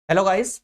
Hello guys.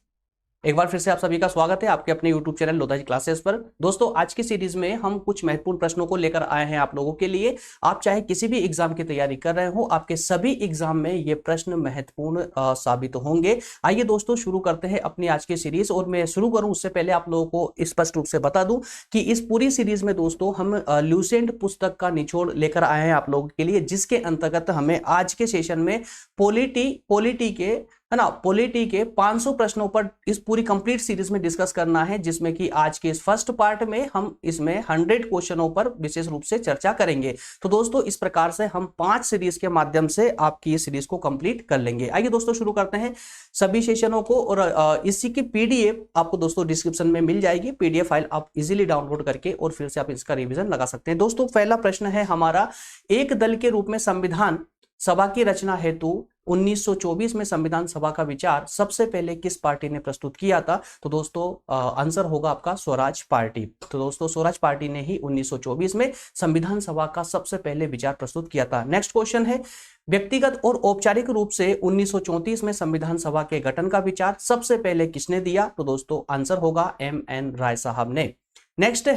एक बार फिर से आप सभी का स्वागत है आपके अपने YouTube चैनल लोधाजी क्लासेस पर। दोस्तों, आज की सीरीज में हम कुछ महत्वपूर्ण प्रश्नों को लेकर आए हैं आप लोगों के लिए। आप चाहे किसी भी एग्जाम की तैयारी कर रहे हो, आपके सभी एग्जाम में ये प्रश्न महत्वपूर्ण साबित होंगे। आइए दोस्तों, शुरू करते हैं अपनी आज की सीरीज। और मैं शुरू करूं उससे पहले आप लोगों को स्पष्ट रूप से बता दूं कि इस पूरी सीरीज में दोस्तों हम ल्यूसेंट पुस्तक का निचोड़ लेकर आए हैं आप लोगों के लिए, जिसके अंतर्गत हमें आज के सेशन में पॉलिटी के है ना, पॉलिटी के 500 प्रश्नों पर इस पूरी कंप्लीट सीरीज में डिस्कस करना है, जिसमें कि आज के इस फर्स्ट पार्ट में हम इसमें 100 क्वेश्चनों पर विशेष रूप से चर्चा करेंगे। तो दोस्तों, इस प्रकार से हम 5 सीरीज के माध्यम से आपकी ये सीरीज को कंप्लीट कर लेंगे। आइए दोस्तों, शुरू करते हैं सभी सेशनों को। और इसी की पीडीएफ आपको दोस्तों डिस्क्रिप्शन में मिल जाएगी। पीडीएफ फाइल आप इजीली डाउनलोड करके और फिर से आप इसका रिवीजन लगा सकते हैं। दोस्तों, पहला प्रश्न है हमारा, एक दल के रूप में संविधान सभा की रचना हेतु 1924 में संविधान सभा का विचार सबसे पहले किस पार्टी ने प्रस्तुत किया था? तो दोस्तों, आंसर होगा आपका स्वराज पार्टी। तो दोस्तों, स्वराज पार्टी ने ही 1924 में संविधान सभा का सबसे पहले विचार प्रस्तुत किया था। नेक्स्ट क्वेश्चन है, व्यक्तिगत और औपचारिक रूप से 1934 में संविधान सभा के गठन का विचार सबसे पहले किसने दिया? तो दोस्तों, आंसर होगा एम.एन. राय साहब ने। नेक्स्ट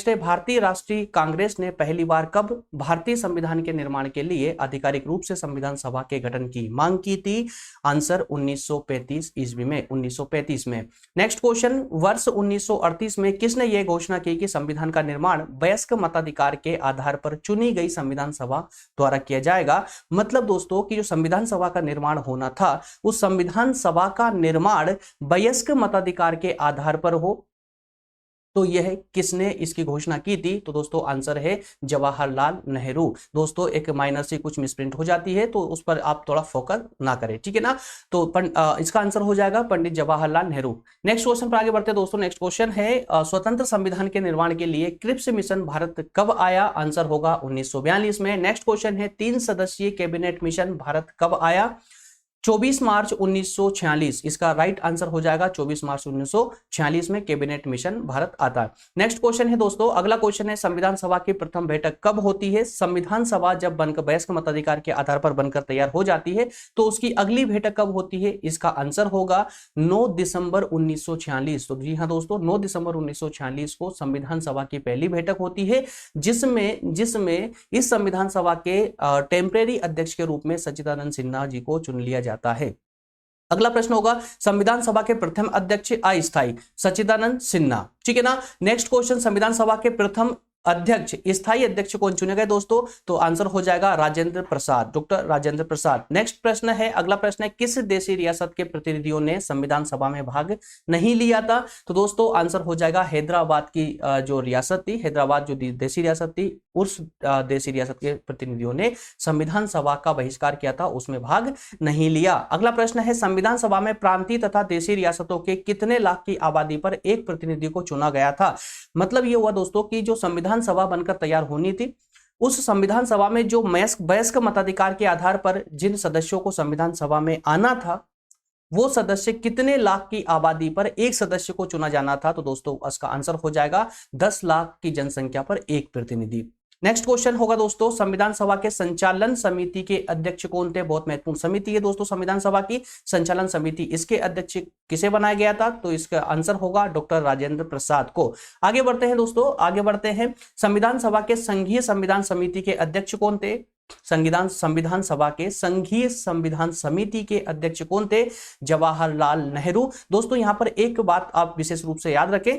है भारतीय राष्ट्रीय कांग्रेस ने पहली बार कब भारतीय संविधान के निर्माण के लिए आधिकारिक रूप से संविधान सभा के गठन की मांग की थी? आंसर 1935 ईस्वी में, 1935 में। नेक्स्ट क्वेश्चन, वर्ष 1938 में किसने यह घोषणा की कि संविधान का निर्माण वयस्क मताधिकार के आधार पर चुनी गई संविधान सभा द्वारा किया जाएगा? मतलब दोस्तों कि जो संविधान सभा का निर्माण होना था, उस संविधान सभा का निर्माण वयस्क मताधिकार के आधार पर हो। तो यह किसने इसकी घोषणा की थी? तो दोस्तों, आंसर है जवाहरलाल नेहरू। दोस्तों, एक माइनर सी कुछ मिसप्रिंट हो जाती है, तो उस पर आप थोड़ा फोकस ना करें, ठीक है ना। तो इसका आंसर हो जाएगा पंडित जवाहरलाल नेहरू। नेक्स्ट क्वेश्चन पर आगे बढ़ते हैं दोस्तों। नेक्स्ट क्वेश्चन है, स्वतंत्र संविधान के निर्माण के लिए क्रिप्स मिशन भारत कब आया? आंसर होगा 1942 में। नेक्स्ट क्वेश्चन है, 3 सदस्यीय कैबिनेट मिशन भारत कब आया? 24 मार्च 1946। इसका राइट आंसर हो जाएगा 24 मार्च 1946 में कैबिनेट मिशन भारत आता है। नेक्स्ट क्वेश्चन है दोस्तों, अगला क्वेश्चन है, संविधान सभा की प्रथम बैठक कब होती है? संविधान सभा जब बनकर वयस्क मताधिकार के आधार पर बनकर तैयार हो जाती है, तो उसकी अगली बैठक कब होती है? इसका आंसर होगा 9 दिसंबर 1946। तो जी हाँ दोस्तों, 9 दिसंबर 1946 को संविधान सभा की पहली बैठक होती है, जिसमें इस संविधान सभा के टेम्परेरी अध्यक्ष के रूप में सच्चिदानंद सिन्हा जी को चुन लिया जाता है। अगला प्रश्न होगा, संविधान सभा के प्रथम अध्यक्ष अस्थायी, सच्चिदानंद सिन्हा, ठीक है ना। नेक्स्ट क्वेश्चन, संविधान सभा के प्रथम अध्यक्ष, स्थायी अध्यक्ष कौन चुने गए दोस्तों? तो आंसर हो जाएगा राजेंद्र प्रसाद, डॉक्टर राजेंद्र प्रसाद। नेक्स्ट प्रश्न है, अगला प्रश्न है, किस देशी रियासत के प्रतिनिधियों ने संविधान सभा में भाग नहीं लिया था? तो दोस्तों, आंसर हो जाएगा हैदराबाद की जो रियासत थी, हैदराबाद जो देशी रियासत थी, उस देशी रियासत के प्रतिनिधियों ने संविधान सभा का बहिष्कार किया था, उसमें भाग नहीं लिया। अगला प्रश्न है, संविधान सभा में प्रांतीय तथा देशी रियासतों के कितने लाख की आबादी पर एक प्रतिनिधि को चुना गया था? मतलब ये हुआ दोस्तों कि जो संविधान सभा बनकर तैयार होनी थी, उस संविधान सभा में जो वयस्क मताधिकार के आधार पर जिन सदस्यों को संविधान सभा में आना था, वो सदस्य कितने लाख की आबादी पर एक सदस्य को चुना जाना था? तो दोस्तों, इसका आंसर हो जाएगा 10 लाख की जनसंख्या पर एक प्रतिनिधि। नेक्स्ट क्वेश्चन होगा दोस्तों, संविधान सभा के संचालन समिति के अध्यक्ष कौन थे? बहुत महत्वपूर्ण समिति है दोस्तों संविधान सभा की संचालन समिति। इसके अध्यक्ष किसे बनाया गया था? तो इसका आंसर होगा डॉक्टर राजेंद्र प्रसाद को। आगे बढ़ते हैं दोस्तों, आगे बढ़ते हैं, संविधान सभा के संघीय संविधान समिति के अध्यक्ष कौन थे? संविधान सभा के संघीय संविधान समिति के अध्यक्ष कौन थे? जवाहरलाल नेहरू। दोस्तों, यहां पर एक बात आप विशेष रूप से याद रखें,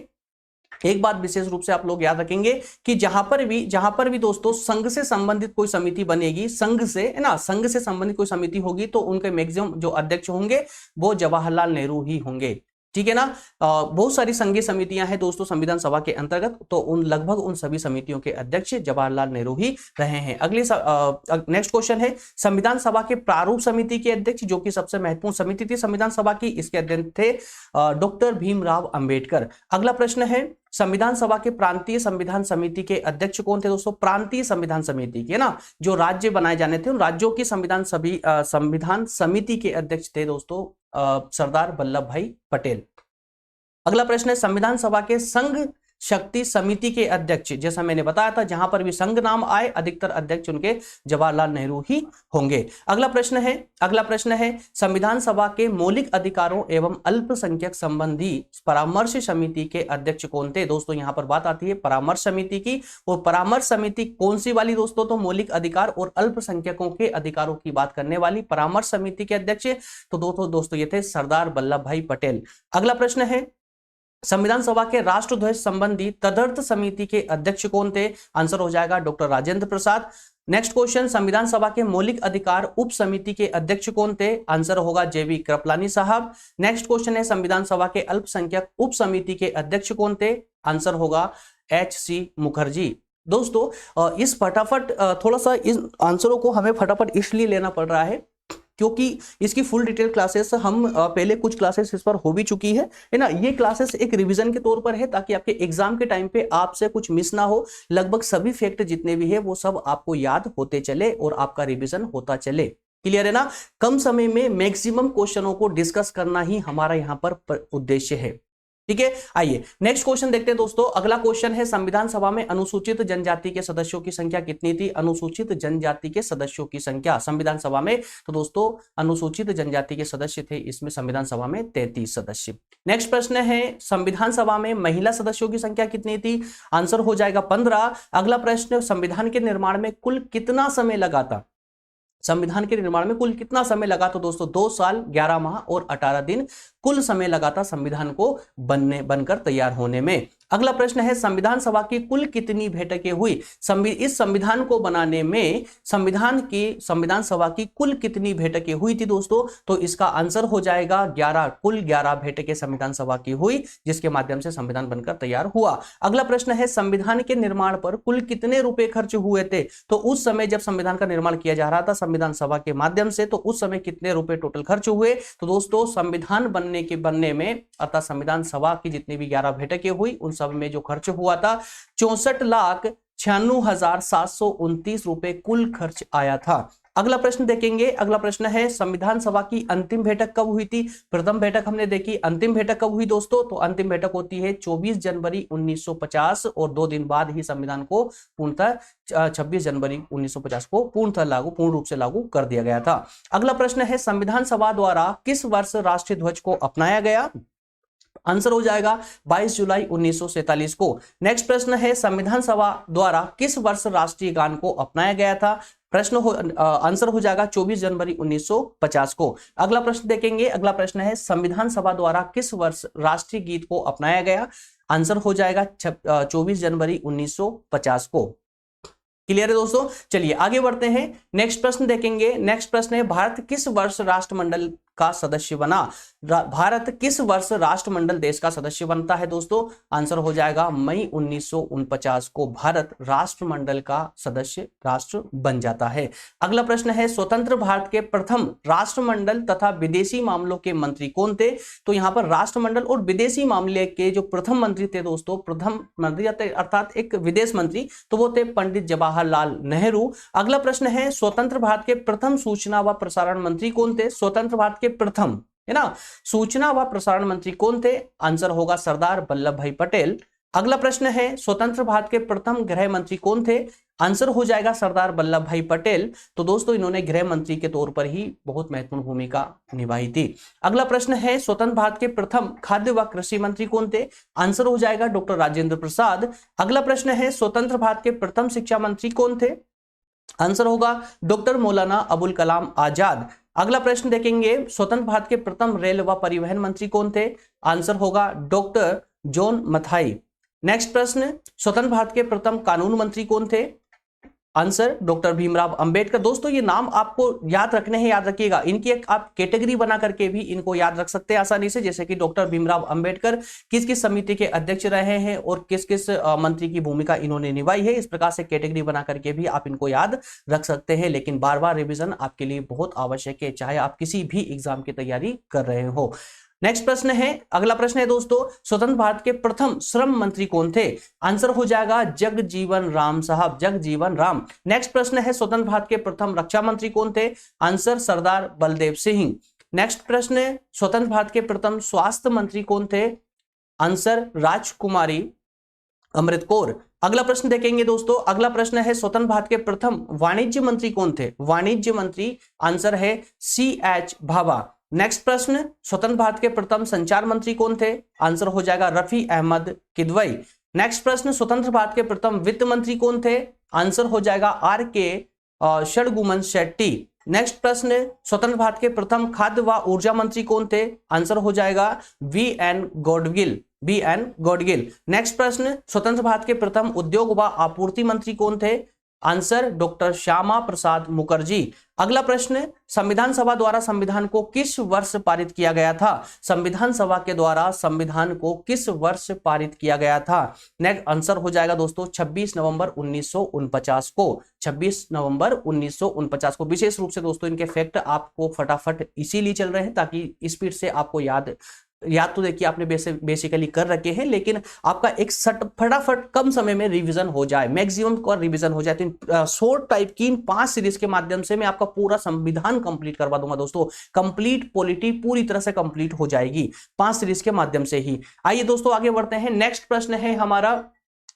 एक बात विशेष रूप से आप लोग याद रखेंगे कि जहां पर भी दोस्तों संघ से संबंधित कोई समिति बनेगी, संघ से है ना, संघ से संबंधित कोई समिति होगी, तो उनके मैक्सिमम जो अध्यक्ष होंगे वो जवाहरलाल नेहरू ही होंगे, ठीक है ना। बहुत सारी संघीय समितियां हैं दोस्तों संविधान सभा के अंतर्गत, तो लगभग उन सभी समितियों के अध्यक्ष जवाहरलाल नेहरू ही रहे हैं। अगले नेक्स्ट क्वेश्चन है, संविधान सभा के प्रारूप समिति के अध्यक्ष, जो कि सबसे महत्वपूर्ण समिति थी संविधान सभा की, इसके अध्यक्ष थे डॉक्टर भीमराव अंबेडकर। अगला प्रश्न है, संविधान सभा के प्रांतीय संविधान समिति के अध्यक्ष कौन थे दोस्तों? प्रांतीय संविधान समिति के ना, जो राज्य बनाए जाने थे, उन राज्यों की संविधान समिति के अध्यक्ष थे दोस्तों सरदार वल्लभ भाई पटेल। अगला प्रश्न है, संविधान सभा के संघ शक्ति समिति के अध्यक्ष, जैसा मैंने बताया था, जहां पर भी संघ नाम आए अधिकतर अध्यक्ष उनके जवाहरलाल नेहरू ही होंगे। अगला प्रश्न है संविधान सभा के मौलिक अधिकारों एवं अल्पसंख्यक संबंधी परामर्श समिति के अध्यक्ष कौन थे? दोस्तों यहां पर बात आती है परामर्श समिति की, और परामर्श समिति कौन सी वाली दोस्तों? तो मौलिक अधिकार और अल्पसंख्यकों के अधिकारों की बात करने वाली परामर्श समिति के अध्यक्ष तो दोस्तों ये थे सरदार वल्लभ भाई पटेल। अगला प्रश्न है संविधान सभा के राष्ट्रध्वज संबंधी तदर्थ समिति के अध्यक्ष कौन थे? आंसर हो जाएगा doctor Rajendra Prasad. Next question, संविधान सभा के मौलिक अधिकार उप समिति के अध्यक्ष कौन थे? आंसर होगा जेबी कृपलानी साहब। नेक्स्ट क्वेश्चन है संविधान सभा के अल्पसंख्यक उप समिति के अध्यक्ष कौन थे? आंसर होगा एच.सी. मुखर्जी। दोस्तों इस फटाफट थोड़ा सा इन आंसरों को हमें फटाफट इसलिए लेना पड़ रहा है क्योंकि इसकी फुल डिटेल क्लासेस हम पहले कुछ क्लासेस इस पर हो भी चुकी है ना। ये क्लासेस एक रिवीजन के तौर पर है ताकि आपके एग्जाम के टाइम पे आपसे कुछ मिस ना हो। लगभग सभी फैक्ट जितने भी है वो सब आपको याद होते चले और आपका रिवीजन होता चले। क्लियर है ना? कम समय में मैक्सिमम क्वेश्चनों को डिस्कस करना ही हमारा यहाँ पर उद्देश्य है। ठीक है, आइए नेक्स्ट क्वेश्चन देखते हैं दोस्तों। अगला क्वेश्चन है संविधान सभा में अनुसूचित जनजाति के सदस्यों की संख्या कितनी थी? अनुसूचित जनजाति के सदस्यों की संख्या संविधान सभा में, तो दोस्तों अनुसूचित जनजाति के सदस्य थे इसमें संविधान सभा में 33 सदस्य। नेक्स्ट प्रश्न है संविधान सभा में महिला सदस्यों की संख्या कितनी थी? आंसर हो जाएगा 15। अगला प्रश्न, संविधान के निर्माण में कुल कितना समय लगा था? संविधान के निर्माण में कुल कितना समय लगा? तो दोस्तों 2 साल 11 माह और 18 दिन कुल समय लगा था संविधान को बनकर तैयार होने में। अगला प्रश्न है संविधान सभा की कुल कितनी बैठकें हुई? इस संविधान को बनाने में संविधान सभा की कुल कितनी बैठकें हुई थी दोस्तों? तो इसका आंसर हो जाएगा 11। कुल 11 बैठकें संविधान सभा की हुई जिसके माध्यम से संविधान बनकर तैयार हुआ। अगला प्रश्न है संविधान के निर्माण पर कुल कितने रुपए खर्च हुए थे? तो उस समय जब संविधान का निर्माण किया जा रहा था संविधान सभा के माध्यम से, तो उस समय कितने रुपए टोटल खर्च हुए? तो दोस्तों संविधान बनने में अर्थात संविधान सभा की जितनी भी 11 बैठकें हुई उन सब में जो खर्च हुआ था 64,96,729 रुपए कुल खर्च आया था। अगला प्रश्न देखेंगे। अगला प्रश्न है संविधान सभा की अंतिम बैठक कब हुई थी? प्रथम बैठक हमने देखी, अंतिम बैठक कब हुई दोस्तों? तो अंतिम बैठक होती है 24 जनवरी 1950 और 2 दिन बाद ही संविधान को पूर्णतः 26 जनवरी 1950 को पूर्ण रूप से लागू कर दिया गया था। अगला प्रश्न है संविधान सभा द्वारा किस वर्ष राष्ट्रीय ध्वज को अपनाया गया? आंसर हो जाएगा 22 जुलाई 1947 को। नेक्स्ट प्रश्न है संविधान सभा द्वारा किस वर्ष राष्ट्रीय गान को अपनाया गया था? आंसर हो जाएगा 24 जनवरी 1950 को। अगला प्रश्न देखेंगे। अगला प्रश्न है संविधान सभा द्वारा किस वर्ष राष्ट्रीय गीत को अपनाया गया? आंसर हो जाएगा 24 जनवरी 1950 को। क्लियर है दोस्तों? चलिए आगे बढ़ते हैं, नेक्स्ट प्रश्न देखेंगे। नेक्स्ट प्रश्न है भारत किस वर्ष राष्ट्रमंडल का सदस्य बना? भारत किस वर्ष राष्ट्रमंडल देश का सदस्य बनता है दोस्तों? आंसर हो जाएगा मई 1949 को भारत राष्ट्रमंडल का सदस्य राष्ट्र बन जाता है। अगला प्रश्न है स्वतंत्र भारत के प्रथम राष्ट्रमंडल तथा विदेशी मामलों के मंत्री कौन थे? तो यहाँ पर राष्ट्रमंडल और विदेशी मामले के जो प्रथम मंत्री थे दोस्तों, प्रथम मंत्री अर्थात एक विदेश मंत्री, तो वो थे पंडित जवाहरलाल नेहरू। अगला प्रश्न है स्वतंत्र भारत के प्रथम सूचना व प्रसारण मंत्री कौन थे? स्वतंत्र भारत के प्रथम, है ना, सूचना व प्रसारण मंत्री कौन थे? आंसर होगा सरदार वल्लभ भाई पटेल। अगला प्रश्न है स्वतंत्र भारत के प्रथम गृह मंत्री कौन थे? आंसर हो जाएगा सरदार वल्लभ भाई पटेल। तो दोस्तों इन्होंने गृह मंत्री के तौर पर ही बहुत महत्वपूर्ण भूमिका निभाई थी। अगला प्रश्न है स्वतंत्र भारत के प्रथम खाद्य व कृषि मंत्री कौन थे? आंसर हो जाएगा डॉक्टर राजेंद्र प्रसाद। अगला प्रश्न है स्वतंत्र भारत के प्रथम शिक्षा मंत्री कौन थे? आंसर होगा डॉक्टर मौलाना अबुल कलाम आजाद। अगला प्रश्न देखेंगे स्वतंत्र भारत के प्रथम रेल व परिवहन मंत्री कौन थे? आंसर होगा डॉक्टर जॉन मथाई। नेक्स्ट प्रश्न स्वतंत्र भारत के प्रथम कानून मंत्री कौन थे? Answer doctor Bhimrao Ambedkar. दोस्तों ये नाम आपको याद रखने हैं, याद रखिएगा। इनकी एक आप कैटेगरी बना करके भी इनको याद रख सकते हैं आसानी से, जैसे कि डॉक्टर भीमराव अंबेडकर किस किस समिति के अध्यक्ष रहे हैं और किस किस मंत्री की भूमिका इन्होंने निभाई है। इस प्रकार से कैटेगरी बना करके भी आप इनको याद रख सकते हैं, लेकिन बार बार रिविजन आपके लिए बहुत आवश्यक है, चाहे आप किसी भी एग्जाम की तैयारी कर रहे हो। नेक्स्ट प्रश्न है, अगला प्रश्न है दोस्तों स्वतंत्र भारत के प्रथम श्रम मंत्री कौन थे? आंसर हो जाएगा जगजीवन राम साहब, जगजीवन राम। नेक्स्ट प्रश्न है स्वतंत्र भारत के प्रथम रक्षा मंत्री कौन थे? आंसर सरदार बलदेव सिंह। नेक्स्ट प्रश्न है स्वतंत्र भारत के प्रथम स्वास्थ्य मंत्री कौन थे? आंसर राजकुमारी अमृत कौर। अगला प्रश्न देखेंगे दोस्तों, अगला प्रश्न है स्वतंत्र भारत के प्रथम वाणिज्य मंत्री कौन थे? वाणिज्य मंत्री आंसर है CH भाभा। नेक्स्ट प्रश्न, स्वतंत्र भारत के प्रथम संचार मंत्री कौन थे? आंसर हो जाएगा रफी अहमद किदवई। नेक्स्ट प्रश्न, स्वतंत्र भारत के प्रथम वित्त मंत्री कौन थे? आंसर हो जाएगा RK षडगुमन शेट्टी। नेक्स्ट प्रश्न, स्वतंत्र भारत के प्रथम खाद्य व ऊर्जा मंत्री कौन थे? आंसर हो जाएगा VN गॉडगिल। नेक्स्ट प्रश्न, स्वतंत्र भारत के प्रथम उद्योग व आपूर्ति मंत्री कौन थे? Answer doctor Shyama Prasad Mukherjee. अगला प्रश्न, संविधान सभा द्वारा संविधान को किस वर्ष पारित किया गया था? संविधान सभा के द्वारा संविधान को किस वर्ष पारित किया गया था? नेक्स्ट आंसर हो जाएगा दोस्तों 26 नवंबर 1949 को। 26 नवंबर 1949 को। विशेष रूप से दोस्तों इनके फैक्ट आपको फटाफट इसीलिए चल रहे हैं ताकि स्पीड से आपको याद तो देखिए आपने बेसिकली कर रखे हैं, लेकिन आपका एक फटाफट कम समय में रिवीजन हो जाए, मैक्सिमम का रिवीजन हो जाए। तो शॉर्ट टाइप की इन 5 सीरीज के माध्यम से मैं आपका पूरा संविधान कंप्लीट करवा दूंगा दोस्तों। कंप्लीट पॉलिटी पूरी तरह से कंप्लीट हो जाएगी 5 सीरीज के माध्यम से ही। आइए दोस्तों आगे बढ़ते हैं। नेक्स्ट प्रश्न है हमारा,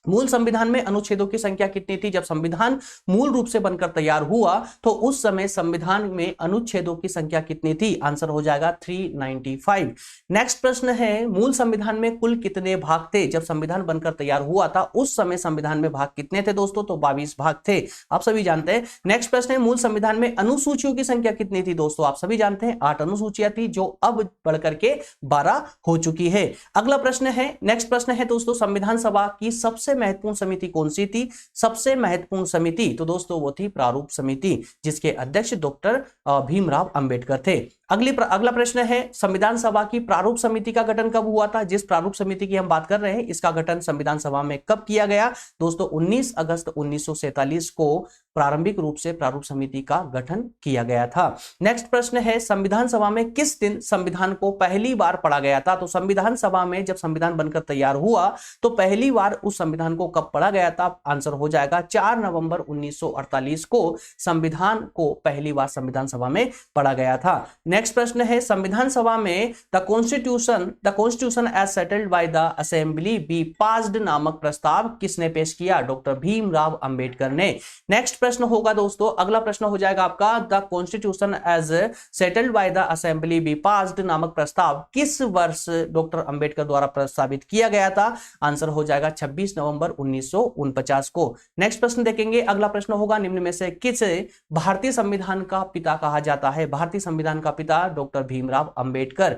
मूल संविधान में अनुच्छेदों की संख्या कितनी थी? जब संविधान मूल रूप से बनकर तैयार हुआ तो उस समय संविधान में अनुच्छेदों की संख्या कितनी थी? आंसर हो जाएगा 395। नेक्स्ट प्रश्न है, मूल संविधान में कुल कितने भाग थे? जब संविधान बनकर तैयार हुआ था उस समय संविधान में भाग कितने थे दोस्तों? तो 22 भाग थे, आप सभी जानते हैं। नेक्स्ट प्रश्न है, मूल संविधान में अनुसूचियों की संख्या कितनी थी? दोस्तों आप सभी जानते हैं 8 अनुसूचियां थी, जो अब बढ़कर के 12 हो चुकी है। अगला प्रश्न है, नेक्स्ट प्रश्न है दोस्तों, संविधान सभा की सबसे महत्वपूर्ण समिति कौन सी थी? सबसे महत्वपूर्ण समिति तो दोस्तों वो थी प्रारूप समिति, जिसके अध्यक्ष डॉक्टर भीमराव अंबेडकर थे। अगला प्रश्न है, संविधान सभा की प्रारूप समिति का गठन कब हुआ था? जिस प्रारूप समिति की हम बात कर रहे हैं इसका गठन संविधान सभा में कब किया गया? दोस्तों 19 अगस्त 1947 को प्रारंभिक रूप से प्रारूप समिति का गठन किया गया था। नेक्स्ट प्रश्न है, संविधान सभा में किस दिन संविधान को पहली बार पढ़ा गया था? तो संविधान सभा में जब संविधान बनकर तैयार हुआ तो पहली बार उस संविधान को कब पढ़ा गया था? आंसर हो जाएगा 4 नवंबर 1948 को संविधान को पहली बार संविधान सभा में पढ़ा गया था। नेक्स्ट प्रश्न है, संविधान सभा में the constitution as settled by the assembly be passed नामक प्रस्ताव किसने पेश किया? डॉक्टर भीमराव अंबेडकर ने। नेक्स्ट प्रश्न होगा दोस्तों, अगला प्रश्न हो जाएगा आपका, the constitution as settled by the assembly be passed नामक प्रस्ताव किस वर्ष डॉक्टर अंबेडकर द्वारा प्रस्तावित किया गया था? आंसर हो जाएगा 26 नवंबर 1949 को। नेक्स्ट प्रश्न देखेंगे, अगला प्रश्न होगा, निम्न में से किसे भारतीय संविधान का पिता कहा जाता है? भारतीय संविधान का पिता डॉक्टर भीमराव अंबेडकर।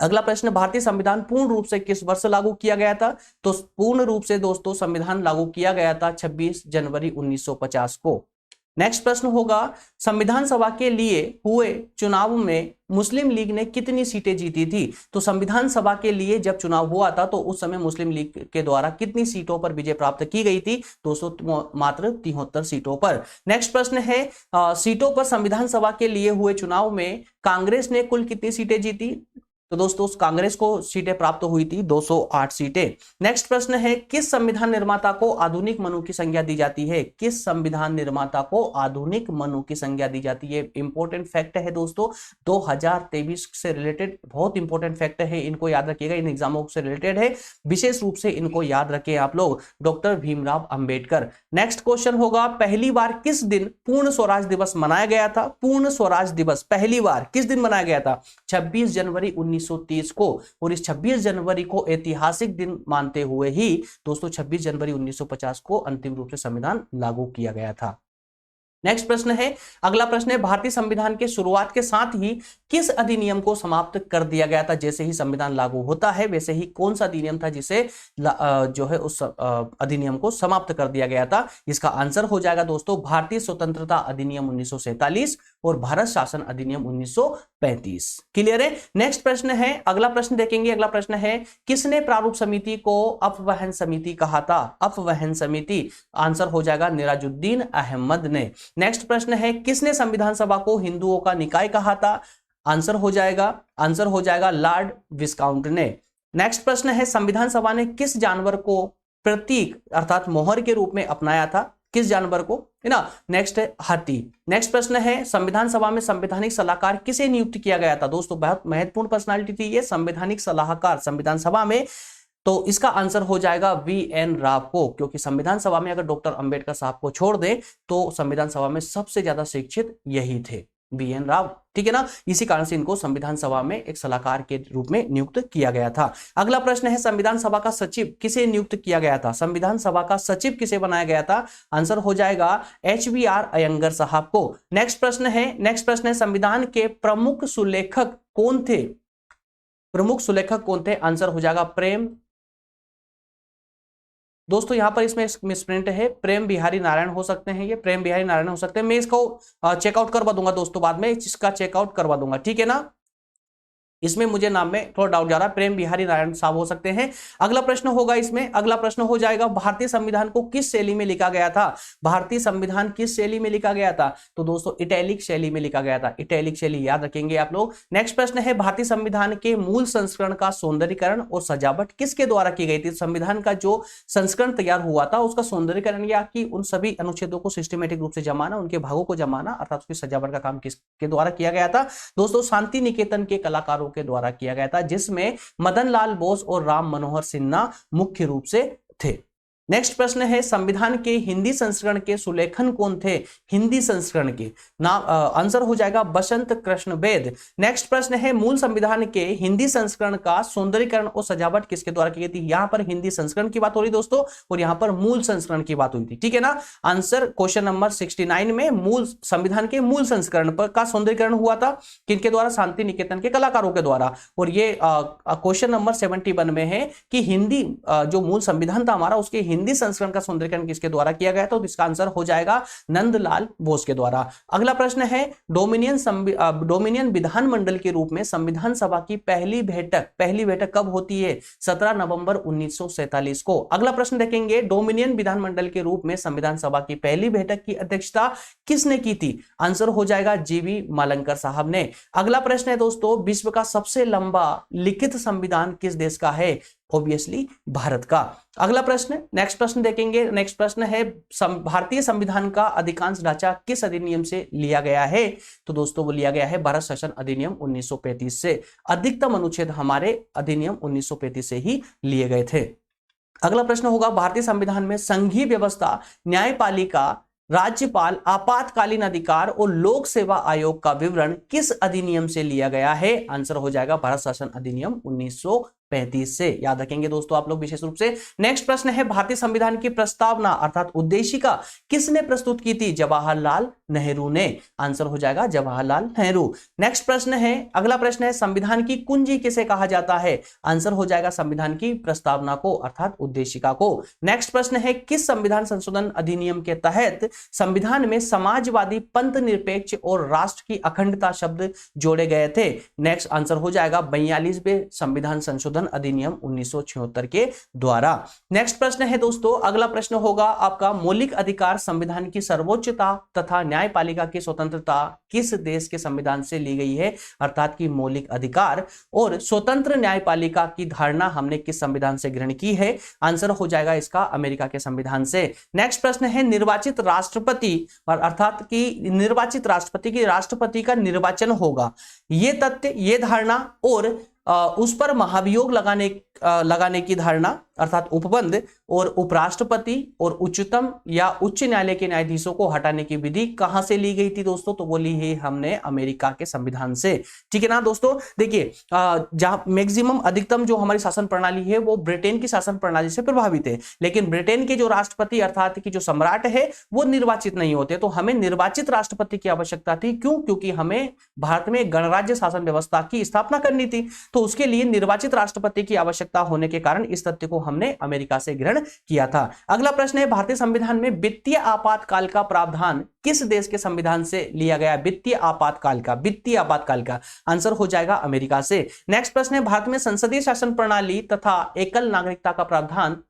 अगला प्रश्न, भारतीय संविधान पूर्ण रूप से किस वर्ष लागू किया गया था? तो पूर्ण रूप से दोस्तों संविधान लागू किया गया था 26 जनवरी 1950 को। नेक्स्ट प्रश्न होगा, संविधान सभा के लिए हुए चुनाव में मुस्लिम लीग ने कितनी सीटें जीती थी? तो संविधान सभा के लिए जब चुनाव हुआ था तो उस समय मुस्लिम लीग के द्वारा कितनी सीटों पर विजय प्राप्त की गई थी? 200 मात्र 73 सीटों पर। नेक्स्ट प्रश्न है, सीटों पर संविधान सभा के लिए हुए चुनाव में कांग्रेस ने कुल कितनी सीटें जीती? तो दोस्तों कांग्रेस को सीटें प्राप्त हुई थी 208 सीटें। नेक्स्ट प्रश्न है, किस संविधान निर्माता को आधुनिक मनु की संज्ञा दी जाती है? किस संविधान निर्माता को आधुनिक मनु की संज्ञा दी जाती है? इंपॉर्टेंट फैक्ट है दोस्तों, 2023 से रिलेटेड बहुत इंपॉर्टेंट फैक्ट है, इनको याद रखिएगा, इन एग्जामों से रिलेटेड है, विशेष रूप से इनको याद रखें आप लोग, doctor Bhimrao Ambedkar. Next question होगा, पहली बार किस दिन पूर्ण स्वराज दिवस मनाया गया था? पूर्ण स्वराज दिवस पहली बार किस दिन मनाया गया था? 26 जनवरी 1930 को। और इस 26 जनवरी को ऐतिहासिक दिन मानते हुए ही दोस्तों 26 जनवरी 1950 को अंतिम रूप से संविधान लागू किया गया था। नेक्स्ट प्रश्न है, अगला प्रश्न है, भारतीय संविधान के शुरुआत के साथ ही किस अधिनियम को समाप्त कर दिया गया था? जैसे ही संविधान लागू होता है वैसे ही कौन सा अधिनियम था जिसे जो है उस अधिनियम को समाप्त कर दिया गया था? इसका आंसर हो जाएगा दोस्तों भारतीय स्वतंत्रता अधिनियम 1947 और भारत शासन अधिनियम 1935। क्लियर है? नेक्स्ट प्रश्न है, अगला प्रश्न देखेंगे, अगला प्रश्न है, किसने प्रारूप समिति को अपवहन समिति कहा था? अपवहन समिति, आंसर हो जाएगा निराजुद्दीन अहमद ने। नेक्स्ट प्रश्न है, किसने संविधान सभा को हिंदुओं का निकाय कहा था? आंसर हो जाएगा लॉर्ड विस्काउंट ने। नेक्स्ट प्रश्न है, संविधान सभा ने किस जानवर को प्रतीक अर्थात मोहर के रूप में अपनाया था? किस जानवर को, है ना? नेक्स्ट है हाथी। नेक्स्ट प्रश्न है, संविधान सभा में संवैधानिक सलाहकार किसे नियुक्त किया गया था? दोस्तों बहुत महत्वपूर्ण पर्सनालिटी थी ये, संवैधानिक सलाहकार संविधान सभा में तो इसका आंसर हो जाएगा VN राव को, क्योंकि संविधान सभा में अगर डॉक्टर अंबेडकर साहब को छोड़ दे तो संविधान सभा में सबसे ज्यादा शिक्षित यही थे, VN राव, ठीक है ना। इसी कारण से इनको संविधान सभा में एक सलाहकार के रूप में नियुक्त किया गया था। अगला प्रश्न है संविधान सभा का सचिव किसे नियुक्त किया गया था, संविधान सभा का सचिव किसे बनाया गया था, आंसर हो जाएगा HBR अयंगर साहब को। नेक्स्ट प्रश्न है संविधान के प्रमुख सुलेखक कौन थे, प्रमुख सुलेखक कौन थे, आंसर हो जाएगा प्रेम, दोस्तों यहां पर इसमें मिसप्रिंट है, प्रेम बिहारी नारायण हो सकते हैं, ये प्रेम बिहारी नारायण हो सकते हैं, मैं इसको चेकआउट करवा दूंगा दोस्तों, बाद में इसका चेकआउट करवा दूंगा, ठीक है ना। इसमें मुझे नाम में थोड़ा डाउट जा रहा है, प्रेम बिहारी नारायण साहब हो सकते हैं। अगला प्रश्न होगा इसमें, अगला प्रश्न हो जाएगा भारतीय संविधान को किस शैली में लिखा गया था, भारतीय संविधान किस शैली में लिखा गया था, तो दोस्तों इटैलिक शैली में लिखा गया था, इटैलिक शैली याद रखेंगे आप लोग। नेक्स्ट प्रश्न है भारतीय संविधान के मूल संस्करण का सौंदर्यीकरण और सजावट किसके द्वारा की गई थी, संविधान का जो संस्करण तैयार हुआ था उसका सौंदर्यीकरण या कि उन सभी अनुच्छेदों को सिस्टमेटिक रूप से जमाना, उनके भागों को जमाना अर्थात उसकी सजावट का काम किसके द्वारा किया गया था, दोस्तों शांति निकेतन के कलाकारों के द्वारा किया गया था, जिसमें मदन लाल बोस और राम मनोहर सिन्हा मुख्य रूप से थे। नेक्स्ट प्रश्न है संविधान के हिंदी संस्करण के सुलेखन कौन थे, हिंदी संस्करण के नाम, आंसर हो जाएगा बसंत कृष्ण बेद। नेक्स्ट प्रश्न है मूल संविधान के हिंदी संस्करण का सौंदर्यीकरण और सजावट किसके द्वारा की गई थी, यहां पर हिंदी संस्करण की बात हो रही दोस्तों और यहां पर मूल संस्करण की बात हुई थी, ठीक है ना। आंसर क्वेश्चन नंबर 69 में मूल संविधान के मूल संस्करण पर का सौंदर्यीकरण हुआ था किनके द्वारा, शांति निकेतन के कलाकारों के द्वारा। और ये क्वेश्चन नंबर 71 में है कि हिंदी जो मूल संविधान था हमारा उसके हिंदी संस्करण का सौंदर्यीकरण किसके द्वारा किया गया, तो इसका आंसर हो जाएगा नंदलाल बोस के द्वारा। अगला प्रश्न है डोमिनियन विधानमंडल के रूप में संविधान सभा की पहली बैठक कब होती है, 17 नवंबर 1947 को। अगला प्रश्न देखेंगे डोमिनियन विधानमंडल के रूप में संविधान सभा की पहली बैठक की अध्यक्षता किसने की थी, आंसर हो जाएगा जीवी मालंकर साहब ने। अगला प्रश्न है दोस्तों विश्व का सबसे लंबा लिखित संविधान किस देश का है, ऑब्वियसली भारत का। अगला प्रश्न, नेक्स्ट प्रश्न देखेंगे, नेक्स्ट प्रश्न है भारतीय संविधान का अधिकांश ढांचा किस अधिनियम से लिया गया है, तो दोस्तों वो लिया गया है भारत शासन अधिनियम 1935 से। अधिकतम अनुच्छेद हमारे अधिनियम 1935 से ही लिए गए थे। अगला प्रश्न होगा भारतीय संविधान में संघीय व्यवस्था, न्यायपालिका, राज्यपाल, आपातकालीन अधिकार और लोक सेवा आयोग का विवरण किस अधिनियम से लिया गया है, आंसर हो जाएगा भारत शासन अधिनियम 1935 से। याद रखेंगे दोस्तों आप लोग विशेष रूप से। नेक्स्ट प्रश्न है भारतीय संविधान की प्रस्तावना अर्थात उद्देशिका किसने प्रस्तुत की थी, जवाहरलाल नेहरू ने, आंसर हो जाएगा जवाहरलाल नेहरू। नेक्स्ट प्रश्न है, अगला प्रश्न है संविधान की कुंजी किसे कहा जाता है, आंसर हो जाएगा संविधान की प्रस्तावना को अर्थात उद्देशिका को। नेक्स्ट प्रश्न है किस संविधान संशोधन अधिनियम के तहत संविधान में समाजवादी, पंथ निरपेक्ष और राष्ट्र की अखंडता शब्द जोड़े गए थे, नेक्स्ट आंसर हो जाएगा 42वें संविधान संशोधन अधिनियम 1976 के द्वारा। नेक्स्ट प्रश्न है दोस्तों, अगला प्रश्न होगा आपका मौलिक अधिकार, संविधान की सर्वोच्चता तथा न्यायपालिका की स्वतंत्रता किस देश के संविधान से ली गई है, अर्थात की मौलिक अधिकार और स्वतंत्र न्यायपालिका की धारणा हमने किस संविधान से ग्रहण की है, आंसर हो जाएगा इसका अमेरिका के संविधान से। नेक्स्ट प्रश्न है निर्वाचित राष्ट्रपति अर्थात की निर्वाचित राष्ट्रपति की राष्ट्रपति का निर्वाचन होगा, ये तथ्य, ये धारणा और उस पर महाभियोग लगाने की धारणा अर्थात उपबंध और उपराष्ट्रपति और उच्चतम या उच्च न्यायालय के न्यायाधीशों को हटाने की विधि कहां से ली गई थी दोस्तों, तो वो ली है हमने अमेरिका के संविधान से, ठीक है ना दोस्तों। देखिए जहां मैक्सिमम अधिकतम जो हमारी शासन प्रणाली है वो ब्रिटेन की शासन प्रणाली से प्रभावित है, लेकिन ब्रिटेन के जो राष्ट्रपति अर्थात की जो सम्राट है वो निर्वाचित नहीं होते, तो हमें निर्वाचित राष्ट्रपति की आवश्यकता थी। क्यों? क्योंकि हमें भारत में गणराज्य शासन व्यवस्था की स्थापना करनी थी, तो उसके लिए निर्वाचित राष्ट्रपति की आवश्यकता होने के कारण इस तथ्य को हमने अमेरिका से ग्रहण किया था। अगला प्रश्न है भारतीय संविधान में वित्तीय आपातकाल का प्रावधान किस देश के संविधान से लिया गया, वित्तीय आपातकाल का आंसर हो जाएगा अमेरिका से। नेक्स्ट प्रश्न है भारत में संसदीय शासन प्रणाली तथा एकल नागरिकता का प्रावधान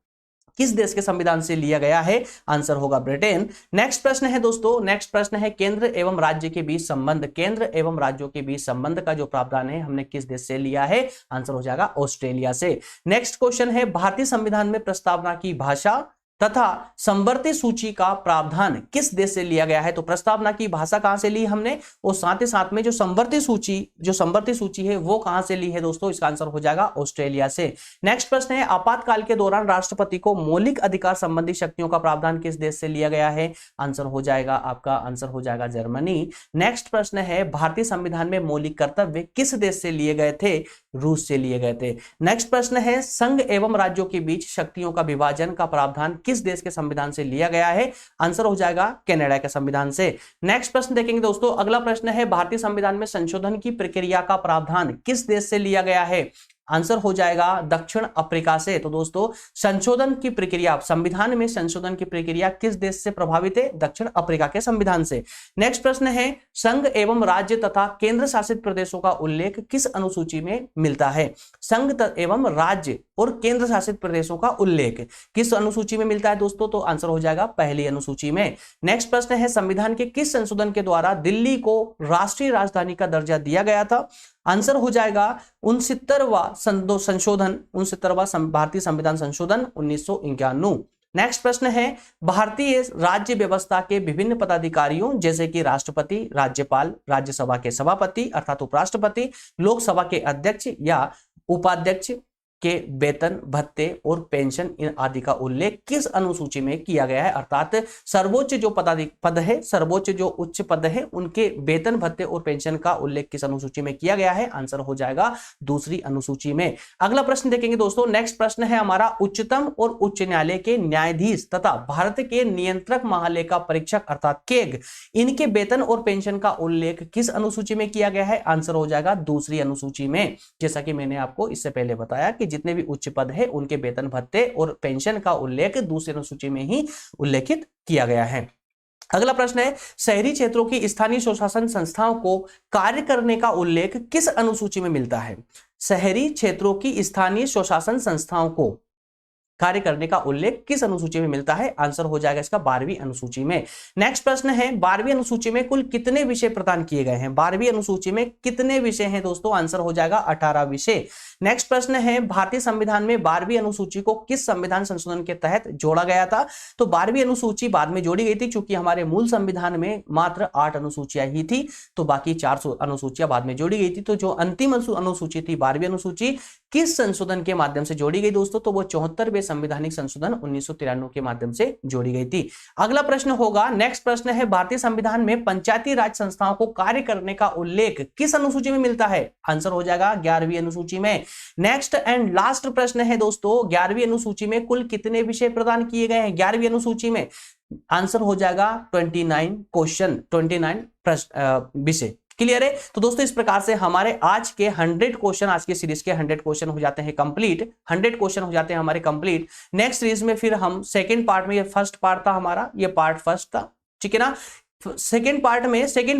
किस देश के संविधान से लिया गया है, आंसर होगा ब्रिटेन। नेक्स्ट प्रश्न है दोस्तों, नेक्स्ट प्रश्न है केंद्र एवं राज्य के बीच संबंध, केंद्र एवं राज्यों के बीच संबंध का जो प्रावधान है हमने किस देश से लिया है, आंसर हो जाएगा ऑस्ट्रेलिया से। नेक्स्ट क्वेश्चन है भारतीय संविधान में प्रस्तावना की भाषा, तथा समवर्ती सूची का प्रावधान किस देश से लिया गया है? तो प्रस्तावना की भाषा कहां से ली हमने, और साथ ही साथ में जो समवर्ती सूची है वो कहां से ली है दोस्तों? इसका आंसर हो जाएगा ऑस्ट्रेलिया से। नेक्स्ट प्रश्न है, आपातकाल के दौरान राष्ट्रपति को मौलिक अधिकार संबंधी शक्तियों का प्रावधान किस देश से लिया गया है? आंसर हो जाएगा आपका, आंसर हो जाएगा जर्मनी। नेक्स्ट प्रश्न है, भारतीय संविधान में मौलिक कर्तव्य किस देश से लिए गए थे? रूस से लिए गए थे। नेक्स्ट प्रश्न है, संघ एवं राज्यों के बीच शक्तियों का विभाजन का प्रावधान किस देश के संविधान से लिया गया है? आंसर हो जाएगा कनाडा के संविधान से। नेक्स्ट प्रश्न देखेंगे दोस्तों, अगला प्रश्न है, भारतीय संविधान में संशोधन की प्रक्रिया का प्रावधान किस देश से लिया गया है? आंसर हो जाएगा दक्षिण अफ्रीका से। तो दोस्तों संशोधन की प्रक्रिया, संविधान में संशोधन की प्रक्रिया किस देश से प्रभावित है? दक्षिण अफ्रीका के संविधान से। नेक्स्ट प्रश्न है, संघ एवं राज्य तथा केंद्र शासित प्रदेशों का उल्लेख किस अनुसूची में मिलता है? संघ एवं राज्य और केंद्र शासित प्रदेशों का उल्लेख किस अनुसूची में मिलता है दोस्तों? तो आंसर हो जाएगा पहली अनुसूची में। नेक्स्ट प्रश्न है, संविधान के किस संशोधन के द्वारा दिल्ली को राष्ट्रीय राजधानी का दर्जा दिया गया था? आंसर हो जाएगा 69वां संशोधन, 69वां भारतीय संविधान संशोधन 1991। नेक्स्ट प्रश्न है, भारतीय राज्य व्यवस्था के विभिन्न पदाधिकारियों जैसे कि राष्ट्रपति, राज्यपाल, राज्यसभा के सभापति अर्थात उपराष्ट्रपति, लोकसभा के अध्यक्ष या उपाध्यक्ष के वेतन, भत्ते और पेंशन इन आदि का उल्लेख किस अनुसूची में किया गया है? अर्थात सर्वोच्च जो पद है, सर्वोच्च जो उच्च पद है, उनके वेतन, भत्ते और पेंशन का उल्लेख किस अनुसूची में किया गया है? आंसर हो जाएगा दूसरी अनुसूची में। अगला प्रश्न देखेंगे दोस्तों, नेक्स्ट प्रश्न है हमारा, उच्चतम और उच्च न्यायालय के न्यायाधीश तथा भारत के नियंत्रक महालेखा परीक्षक अर्थात केग, इनके वेतन और पेंशन का उल्लेख किस अनुसूची में किया गया है? आंसर हो जाएगा दूसरी अनुसूची में। जैसा कि मैंने आपको इससे पहले बताया कि जितने भी उच्च पद है उनके वेतन, भत्ते और पेंशन का उल्लेख दूसरी अनुसूची में ही उल्लेखित किया गया है। अगला प्रश्न है, शहरी क्षेत्रों की स्थानीय स्वशासन संस्थाओं को कार्य करने का उल्लेख किस अनुसूची में मिलता है? शहरी क्षेत्रों की स्थानीय स्वशासन संस्थाओं को कार्य करने का उल्लेख किस अनुसूची में मिलता है? आंसर हो जाएगा इसका 12वीं अनुसूची में। नेक्स्ट प्रश्न है, 12वीं अनुसूची में कुल कितने विषय प्रदान किए गए हैं? 12वीं अनुसूची में कितने विषय हैं दोस्तों? आंसर हो जाएगा 18 विषय। नेक्स्ट प्रश्न है, भारतीय संविधान में 12वीं अनुसूची को किस संविधान संशोधन के तहत जोड़ा गया था? तो 12वीं अनुसूची बाद में जोड़ी गई थी, क्योंकि हमारे मूल संविधान में मात्र 8 अनुसूचियां ही थी, तो बाकी 4 अनुसूचियां बाद में जोड़ी गई थी। तो जो अंतिम अनुसूची थी 12वीं अनुसूची किस संशोधन के माध्यम से जोड़ी गई दोस्तों? तो वो 74वें संवैधानिक संशोधन 1993 के माध्यम से जोड़ी गई थी। अगला प्रश्न होगा, नेक्स्ट प्रश्न है, भारतीय संविधान में पंचायती राज संस्थाओं को कार्य करने का उल्लेख किस अनुसूची में मिलता है? आंसर हो जाएगा 11वीं अनुसूची में। नेक्स्ट एंड लास्ट प्रश्न है दोस्तों, 11वीं अनुसूची में कुल कितने विषय प्रदान किए गए हैं 11वीं अनुसूची में? आंसर हो जाएगा 29 क्वेश्चन, 29 विषय। क्लियर है? तो दोस्तों इस प्रकार से हमारे आज के 100 क्वेश्चन, आज के सीरीज के 100 क्वेश्चन हो जाते हैं कंप्लीट। 100 क्वेश्चन हो जाते हैं हमारे कंप्लीट। नेक्स्ट सीरीज में फिर हम सेकंड पार्ट में, ये फर्स्ट पार्ट था हमारा, ये पार्ट फर्स्ट था, ठीक है ना। सेकंड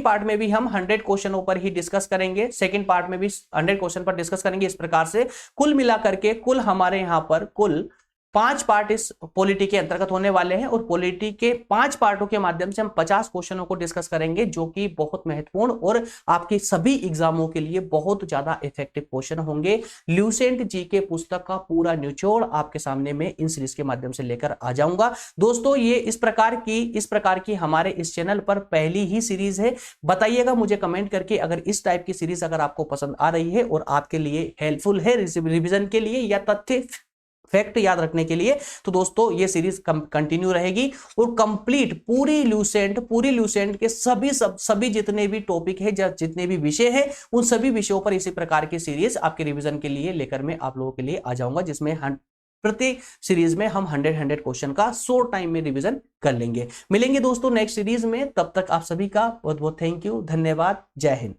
पार्ट में भी हम 100 क्वेश्चनों पर ही डिस्कस करेंगे। सेकंड पार्ट में भी 100 क्वेश्चन पर डिस्कस करेंगे। इस प्रकार से कुल मिलाकर के कुल हमारे यहाँ पर कुल 5 पार्ट इस पॉलिटी के अंतर्गत होने वाले हैं, और पॉलिटी के 5 पार्टों के माध्यम से हम 50 क्वेश्चनों को डिस्कस करेंगे, जो कि बहुत महत्वपूर्ण और आपके सभी एग्जामों के लिए बहुत ज्यादा इफेक्टिव क्वेश्चन होंगे। ल्यूसेंट जी के पुस्तक का पूरा निचोड़ आपके सामने में इन सीरीज के माध्यम से लेकर आ जाऊंगा। दोस्तों ये इस प्रकार की हमारे इस चैनल पर पहली ही सीरीज है। बताइएगा मुझे कमेंट करके अगर इस टाइप की सीरीज अगर आपको पसंद आ रही है और आपके लिए हेल्पफुल है रिवीजन के लिए या तथ्य फैक्ट याद रखने के लिए, तो दोस्तों ये सीरीज कंटिन्यू रहेगी और कंप्लीट पूरी ल्यूसेंट के सभी जितने भी टॉपिक है, जितने भी विषय है, उन सभी विषयों पर इसी प्रकार की सीरीज आपके रिवीजन के लिए लेकर मैं आप लोगों के लिए आ जाऊंगा, जिसमें प्रति सीरीज में हम 100 क्वेश्चन का शॉर्ट टाइम में रिवीजन कर लेंगे। मिलेंगे दोस्तों नेक्स्ट सीरीज में, तब तक आप सभी का बहुत बहुत थैंक यू, धन्यवाद, जय हिंद।